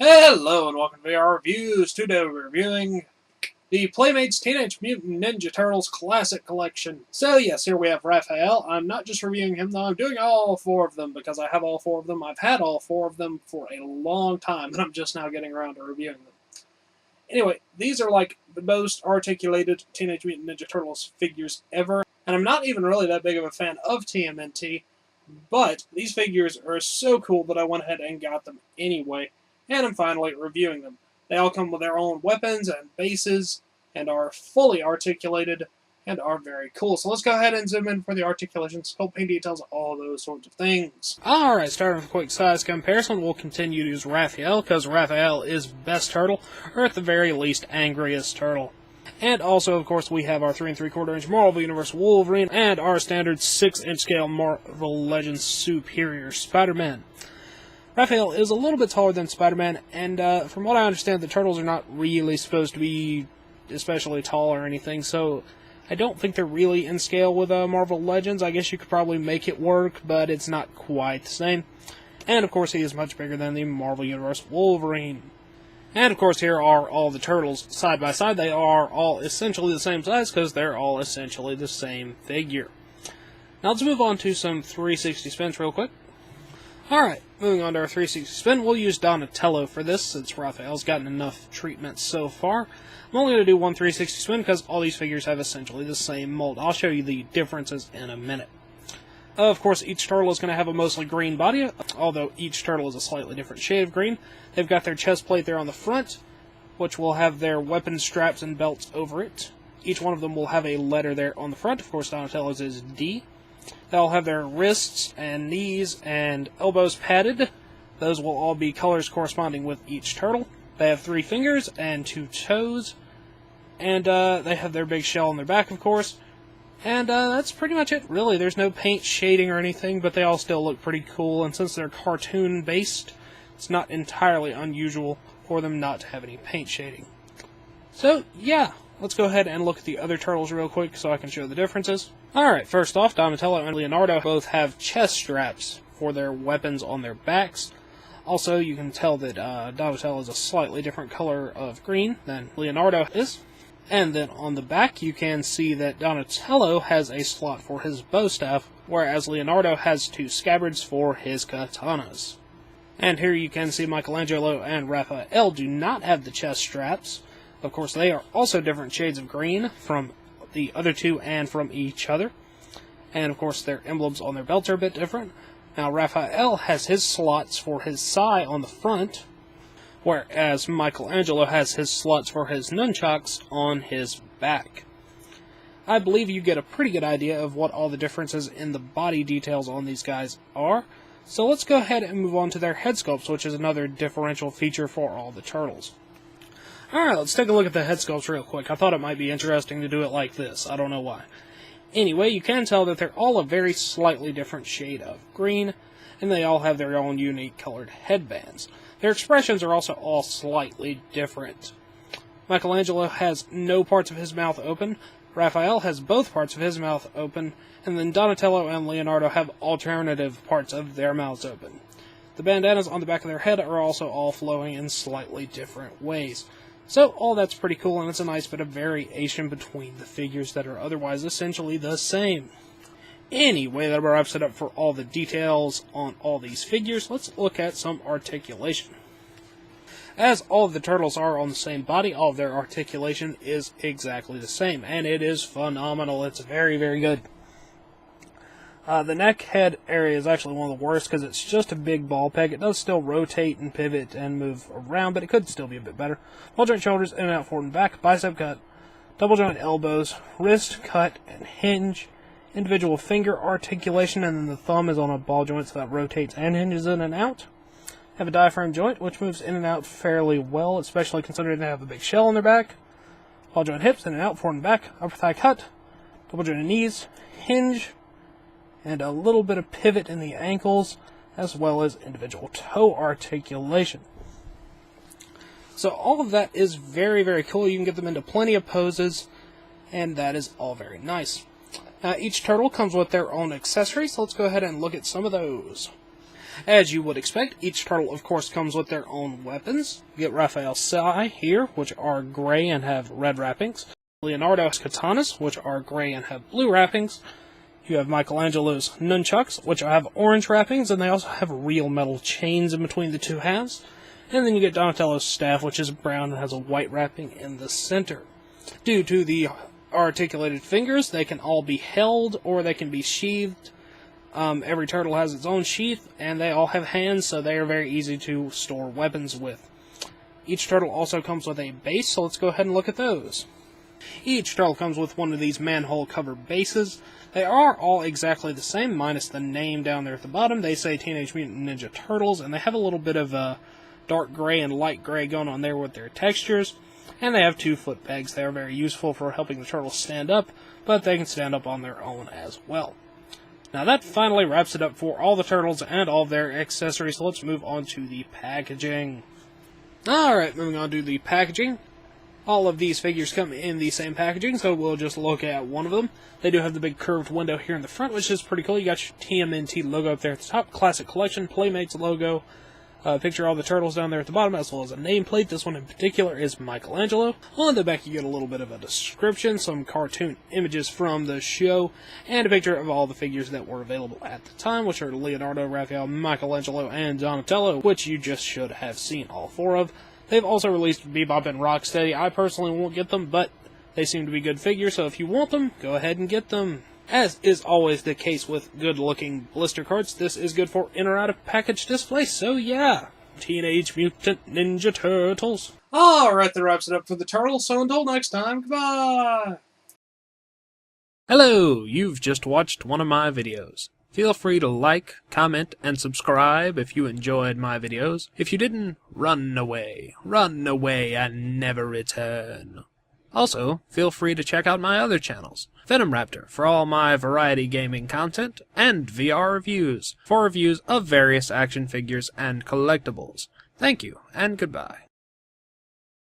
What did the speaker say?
Hello and welcome to our reviews. Today we're reviewing the Playmates Teenage Mutant Ninja Turtles Classic Collection. So yes, here we have Raphael. I'm not just reviewing him though, I'm doing all four of them because I have all four of them. I've had all four of them for a long time and I'm just now getting around to reviewing them. Anyway, these are like the most articulated Teenage Mutant Ninja Turtles figures ever. And I'm not even really that big of a fan of TMNT, but these figures are so cool that I went ahead and got them anyway. And I'm finally reviewing them. They all come with their own weapons and bases, and are fully articulated, and are very cool. So let's go ahead and zoom in for the articulation, sculpt paint details, all those sorts of things. Alright, starting with a quick size comparison, we'll continue to use Raphael, because Raphael is best turtle, or at the very least, angriest turtle. And also, of course, we have our 3 3/4 inch Marvel Universe Wolverine, and our standard 6-inch scale Marvel Legends Superior Spider-Man. Raphael is a little bit taller than Spider-Man, and from what I understand, the turtles are not really supposed to be especially tall or anything, so I don't think they're really in scale with Marvel Legends. I guess you could probably make it work, but it's not quite the same. And of course, he is much bigger than the Marvel Universe Wolverine. And of course, here are all the turtles side by side. They are all essentially the same size because they're all essentially the same figure. Now let's move on to some 360 spins real quick. Alright, moving on to our 360 spin, we'll use Donatello for this, since Raphael's gotten enough treatment so far. I'm only going to do one 360 spin because all these figures have essentially the same mold. I'll show you the differences in a minute. Of course, each turtle is going to have a mostly green body, although each turtle is a slightly different shade of green. They've got their chest plate there on the front, which will have their weapon straps and belts over it. Each one of them will have a letter there on the front. Of course, Donatello's is D. They'll have their wrists and knees and elbows padded. Those will all be colors corresponding with each turtle. They have 3 fingers and 2 toes. And they have their big shell on their back, of course. And that's pretty much it, really. There's no paint shading or anything, but they all still look pretty cool. And since they're cartoon-based, it's not entirely unusual for them not to have any paint shading. So, yeah. Let's go ahead and look at the other turtles real quick so I can show the differences. Alright, first off, Donatello and Leonardo both have chest straps for their weapons on their backs. Also, you can tell that Donatello is a slightly different color of green than Leonardo is. And then on the back, you can see that Donatello has a slot for his bow staff, whereas Leonardo has 2 scabbards for his katanas. And here you can see Michelangelo and Raphael do not have the chest straps. Of course, they are also different shades of green from the other two and from each other. And of course, their emblems on their belts are a bit different. Now, Raphael has his slots for his sai on the front, whereas Michelangelo has his slots for his nunchucks on his back. I believe you get a pretty good idea of what all the differences in the body details on these guys are. So let's go ahead and move on to their head sculpts, which is another differential feature for all the turtles. Alright, let's take a look at the head sculpts real quick. I thought it might be interesting to do it like this. I don't know why. Anyway, you can tell that they're all a very slightly different shade of green, and they all have their own unique colored headbands. Their expressions are also all slightly different. Michelangelo has no parts of his mouth open, Raphael has both parts of his mouth open, and then Donatello and Leonardo have alternative parts of their mouths open. The bandanas on the back of their head are also all flowing in slightly different ways. So, all that's pretty cool, and it's a nice bit of variation between the figures that are otherwise essentially the same. Anyway, that wraps it up for all the details on all these figures. Let's look at some articulation. As all of the turtles are on the same body, all of their articulation is exactly the same, and it is phenomenal. It's very, very good. The neck head area is actually one of the worst because it's just a big ball peg. It does still rotate and pivot and move around, but it could still be a bit better. Ball joint shoulders, in and out, forward and back, bicep cut, double joint elbows, wrist cut and hinge, individual finger articulation, and then the thumb is on a ball joint so that rotates and hinges in and out. Have a diaphragm joint, which moves in and out fairly well, especially considering they have a big shell on their back. Ball joint hips, in and out, forward and back, upper thigh cut, double jointed knees, hinge, and a little bit of pivot in the ankles, as well as individual toe articulation. So all of that is very, very cool. You can get them into plenty of poses, and that is all very nice. Each turtle comes with their own accessories, so let's go ahead and look at some of those. As you would expect, each turtle of course comes with their own weapons. You get Raphael's sai here, which are gray and have red wrappings. Leonardo's katanas, which are gray and have blue wrappings. You have Michelangelo's nunchucks, which have orange wrappings, and they also have real metal chains in between the two halves. And then you get Donatello's staff, which is brown and has a white wrapping in the center. Due to the articulated fingers, they can all be held or they can be sheathed. Every turtle has its own sheath, and they all have hands, so they are very easy to store weapons with. Each turtle also comes with a base, so let's go ahead and look at those. Each turtle comes with one of these manhole-covered bases. They are all exactly the same, minus the name down there at the bottom. They say Teenage Mutant Ninja Turtles, and they have a little bit of dark gray and light gray going on there with their textures. And they have 2 foot pegs. They are very useful for helping the turtles stand up, but they can stand up on their own as well. Now that finally wraps it up for all the turtles and all of their accessories, so let's move on to the packaging. Alright, moving on to the packaging. All of these figures come in the same packaging, so we'll just look at one of them. They do have the big curved window here in the front, which is pretty cool. You got your TMNT logo up there at the top, Classic Collection, Playmates logo, picture of all the turtles down there at the bottom, as well as a nameplate. This one in particular is Michelangelo. On the back you get a little bit of a description, some cartoon images from the show, and a picture of all the figures that were available at the time, which are Leonardo, Raphael, Michelangelo, and Donatello, which you just should have seen all 4 of. They've also released Bebop and Rocksteady. I personally won't get them, but they seem to be good figures, so if you want them, go ahead and get them. As is always the case with good-looking blister cards, this is good for in or out of package display, so yeah. Teenage Mutant Ninja Turtles. Alright, that wraps it up for the turtles, so until next time, goodbye! Hello, you've just watched one of my videos. Feel free to like, comment, and subscribe if you enjoyed my videos. If you didn't, run away and never return. Also, feel free to check out my other channels, Venom Raptor for all my variety gaming content, and VR Reviews for reviews of various action figures and collectibles. Thank you, and goodbye.